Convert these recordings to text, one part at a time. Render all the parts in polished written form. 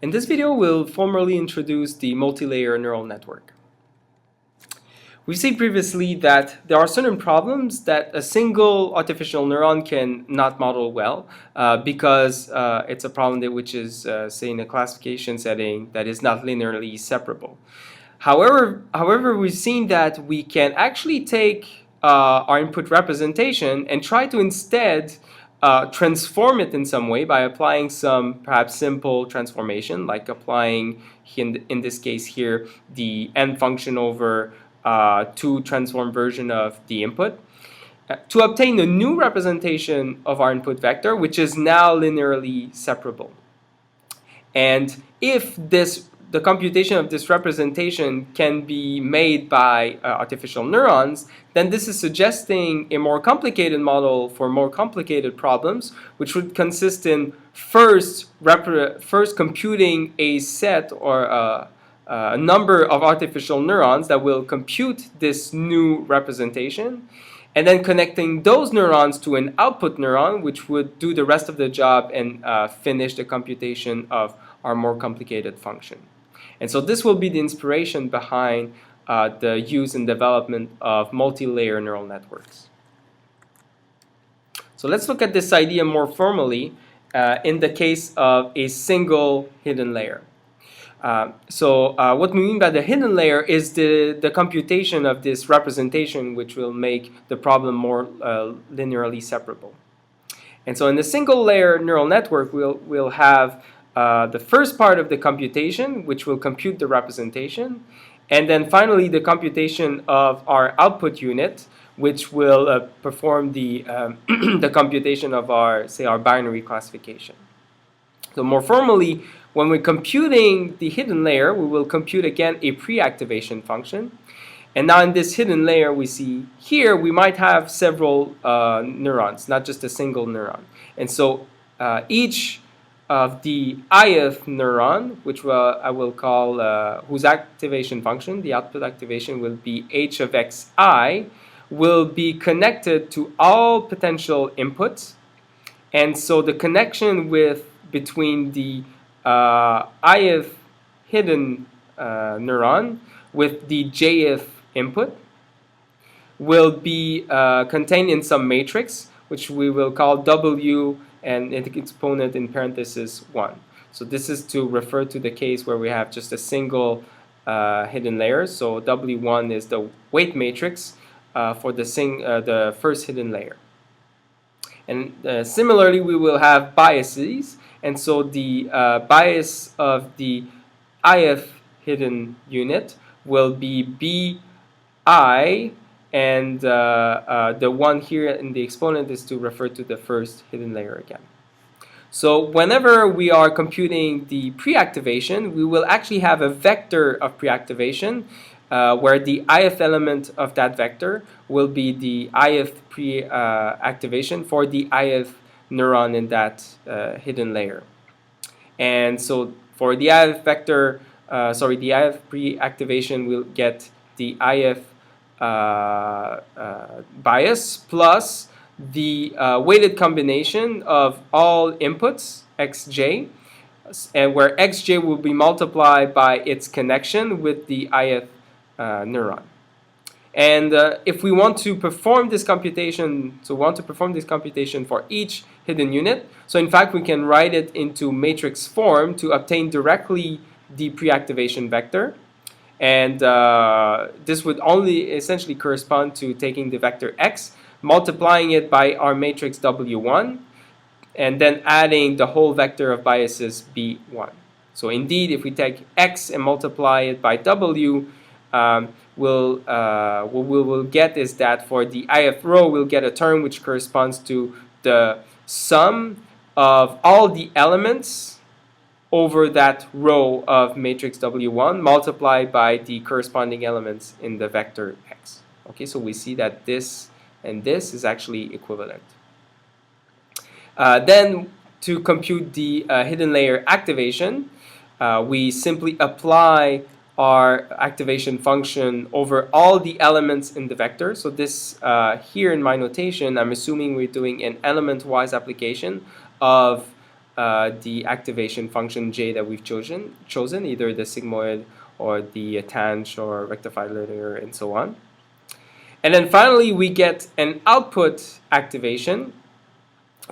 In this video, we'll formally introduce the multilayer neural network. We've seen previously that there are certain problems that a single artificial neuron can not model well because it's a problem which is, say, in a classification setting that is not linearly separable. However, we've seen that we can actually take our input representation and try to instead transform it in some way by applying some perhaps simple transformation, like applying, in this case here, the n function over 2 transform version of the input, to obtain a new representation of our input vector, which is now linearly separable. And if the computation of this representation can be made by artificial neurons, then this is suggesting a more complicated model for more complicated problems, which would consist in first computing a set or a number of artificial neurons that will compute this new representation, and then connecting those neurons to an output neuron, which would do the rest of the job and finish the computation of our more complicated function. And so this will be the inspiration behind the use and development of multi-layer neural networks. So let's look at this idea more formally in the case of a single hidden layer. What we mean by the hidden layer is the computation of this representation, which will make the problem more linearly separable. And so in the single layer neural network, we'll have the first part of the computation, which will compute the representation, and then finally the computation of our output unit, which will perform the the computation of our binary classification. So more formally, when we're computing the hidden layer, we will compute again a pre-activation function. And now in this hidden layer we see here, we might have several neurons, not just a single neuron. And so each of the ith neuron, which I will call, whose activation function, the output activation, will be h of xi, will be connected to all potential inputs. And so the connection between the ith hidden neuron with the jth input will be contained in some matrix, which we will call W and its exponent in parentheses 1. So this is to refer to the case where we have just a single hidden layer. So W1 is the weight matrix for the first hidden layer. And similarly, we will have biases. And so the bias of the ith hidden unit will be BI, and the one here in the exponent is to refer to the first hidden layer again. So whenever we are computing the pre-activation, we will actually have a vector of pre-activation where the ith element of that vector will be the ith pre-activation for the ith neuron in that hidden layer. And so for the ith vector, the ith pre-activation will get the ith bias plus the weighted combination of all inputs xj, and where xj will be multiplied by its connection with the ith neuron. And if we want to perform this computation, for each hidden unit, so in fact we can write it into matrix form to obtain directly the pre-activation vector. And this would only essentially correspond to taking the vector x, multiplying it by our matrix W1, and then adding the whole vector of biases B1. So indeed, if we take x and multiply it by W, what we will get is that for the ith row, we'll get a term which corresponds to the sum of all the elements over that row of matrix W1 multiplied by the corresponding elements in the vector x. Okay, so we see that this and this is actually equivalent. Then to compute the hidden layer activation, we simply apply our activation function over all the elements in the vector. So this here in my notation, I'm assuming we're doing an element-wise application of the activation function j that we've chosen, either the sigmoid or the tanh or rectified linear and so on. And then finally we get an output activation,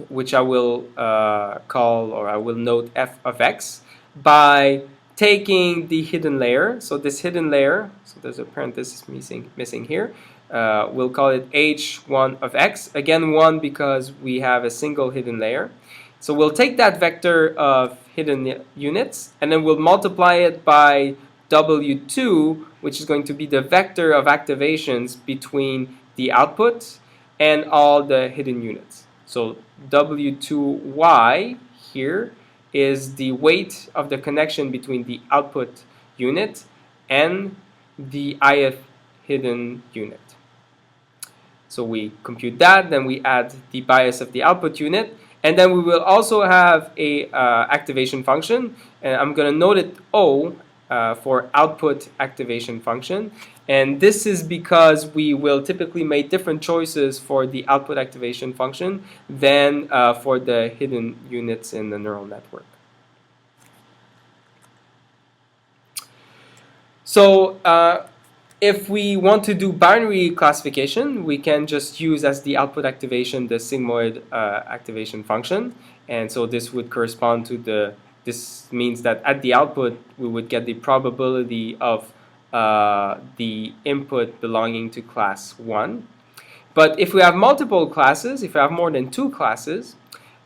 which I will call, or I will note f of x, by taking the hidden layer. So this hidden layer, so there's a parenthesis missing here, we'll call it h1 of x. Again, 1 because we have a single hidden layer. So we'll take that vector of hidden units and then we'll multiply it by w2, which is going to be the vector of activations between the output and all the hidden units. So w2y here is the weight of the connection between the output unit and the ith hidden unit. So we compute that, then we add the bias of the output unit, and then we will also have a activation function, and I'm going to note it O for output activation function. And this is because we will typically make different choices for the output activation function than for the hidden units in the neural network. So if we want to do binary classification, we can just use as the output activation the sigmoid activation function. And so this would correspond to this means that at the output we would get the probability of the input belonging to class 1. But if we have multiple classes, if we have more than 2 classes,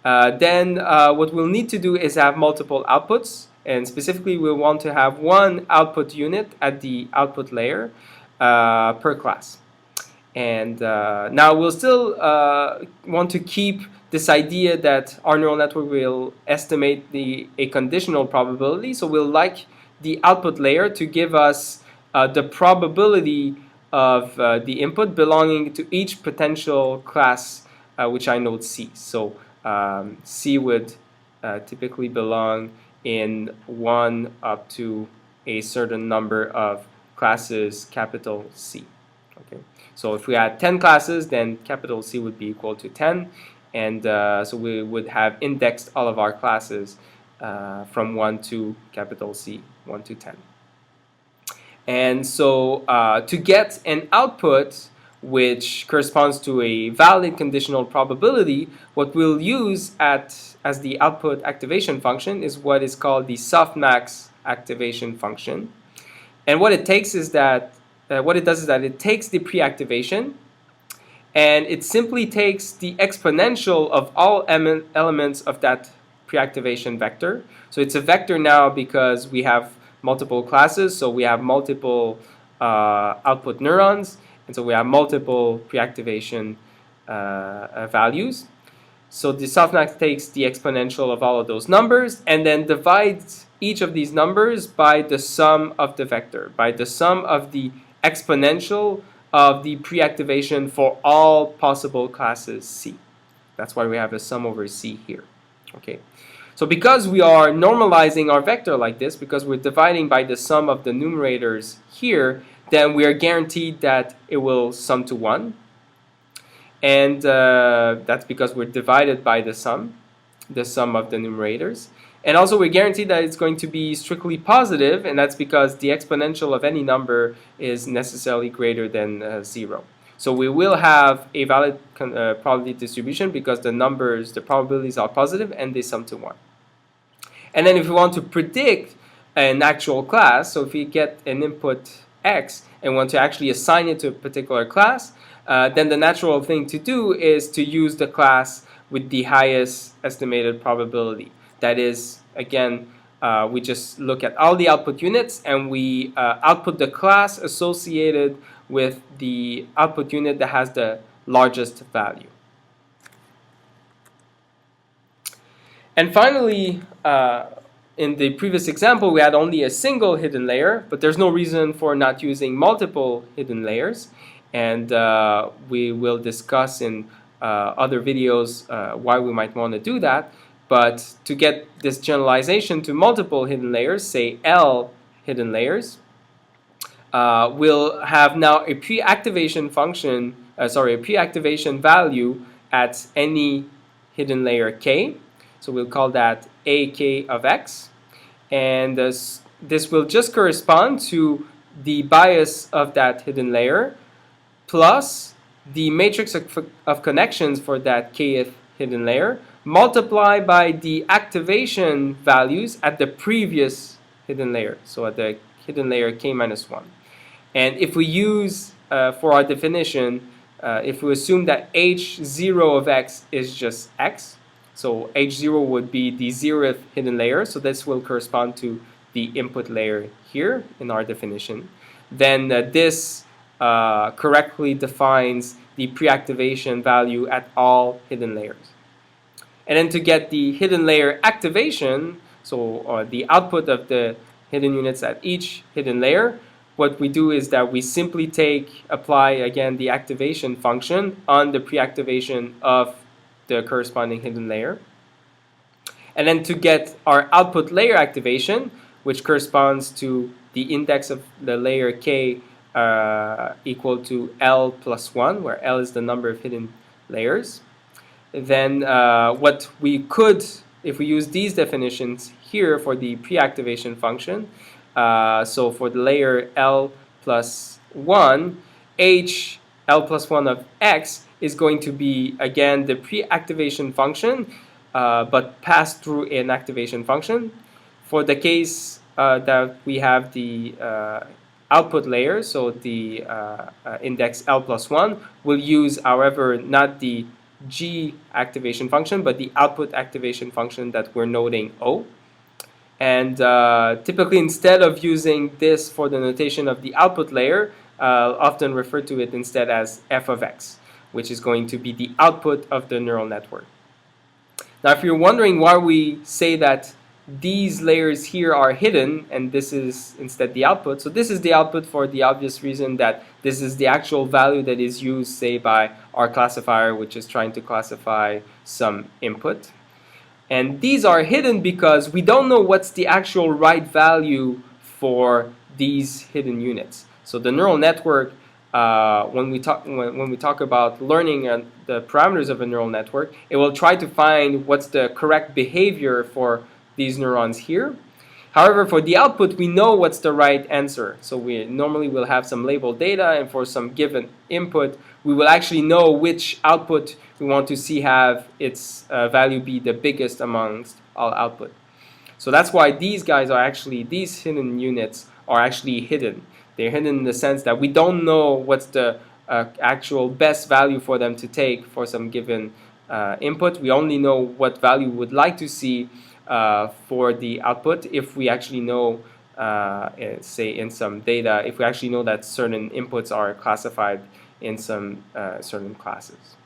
then what we'll need to do is have multiple outputs. And specifically, we'll want to have one output unit at the output layer per class. And now we'll still want to keep this idea that our neural network will estimate a conditional probability. So we'll like the output layer to give us the probability of the input belonging to each potential class, which I note C. So C would typically belong in 1 up to a certain number of classes capital C. Okay, so if we had 10 classes, then capital C would be equal to 10, and so we would have indexed all of our classes from 1 to capital C, 1 to 10. And so to get an output which corresponds to a valid conditional probability, what we'll use as the output activation function is what is called the softmax activation function. And what it takes is that it takes the pre-activation and it simply takes the exponential of all elements of that pre-activation vector. So it's a vector now because we have multiple classes, so we have multiple output neurons, and so we have multiple pre-activation values. So the softmax takes the exponential of all of those numbers and then divides each of these numbers by the sum of the vector, by the sum of the exponential of the pre-activation for all possible classes C. That's why we have a sum over C here. Okay. So because we are normalizing our vector like this, because we're dividing by the sum of the numerators here, then we are guaranteed that it will sum to 1. And that's because we're divided by the sum of the numerators. And also we're guaranteed that it's going to be strictly positive, and that's because the exponential of any number is necessarily greater than 0. So we will have a valid probability distribution because the probabilities are positive and they sum to 1. And then if we want to predict an actual class, so if we get an input X and want to actually assign it to a particular class, then the natural thing to do is to use the class with the highest estimated probability. That is, again, we just look at all the output units and we output the class associated with the output unit that has the largest value. And finally, in the previous example, we had only a single hidden layer, but there's no reason for not using multiple hidden layers. And we will discuss in other videos why we might want to do that. But to get this generalization to multiple hidden layers, say L hidden layers, we'll have now a pre-activation function, a pre-activation value at any hidden layer K. So we'll call that AK of X, and this will just correspond to the bias of that hidden layer plus the matrix of connections for that kth hidden layer multiplied by the activation values at the previous hidden layer, so at the hidden layer k minus 1. And if we use, for our definition, if we assume that h0 of x is just x, so h0 would be the 0th hidden layer, so this will correspond to the input layer here in our definition, then this correctly defines the pre-activation value at all hidden layers. And then to get the hidden layer activation, so the output of the hidden units at each hidden layer, what we do is that we simply apply again the activation function on the pre-activation of the corresponding hidden layer. And then to get our output layer activation, which corresponds to the index of the layer k equal to L plus 1, where L is the number of hidden layers, then what we could, if we use these definitions here for the pre-activation function, so for the layer L plus 1, H L plus 1 of X is going to be, again, the pre-activation function, but passed through an activation function. For the case that we have the output layer, so the index L plus 1, we'll use, however, not the G activation function, but the output activation function that we're noting O. And typically, instead of using this for the notation of the output layer, I'll often refer to it instead as f of x, which is going to be the output of the neural network. Now, if you're wondering why we say that these layers here are hidden and this is instead the output, so this is the output for the obvious reason that this is the actual value that is used, say, by our classifier, which is trying to classify some input. And these are hidden because we don't know what's the actual right value for these hidden units. So the neural network, when we talk about learning the parameters of a neural network, it will try to find what's the correct behavior for these neurons here. However, for the output, we know what's the right answer. So we normally will have some labeled data, and for some given input, we will actually know which output we want to see have its value be the biggest amongst all output. So that's why these guys are actually, these hidden units are actually hidden. They're hidden in the sense that we don't know what's the actual best value for them to take for some given input. We only know what value we would like to see for the output if we actually know, say in some data, if we actually know that certain inputs are classified in some certain classes.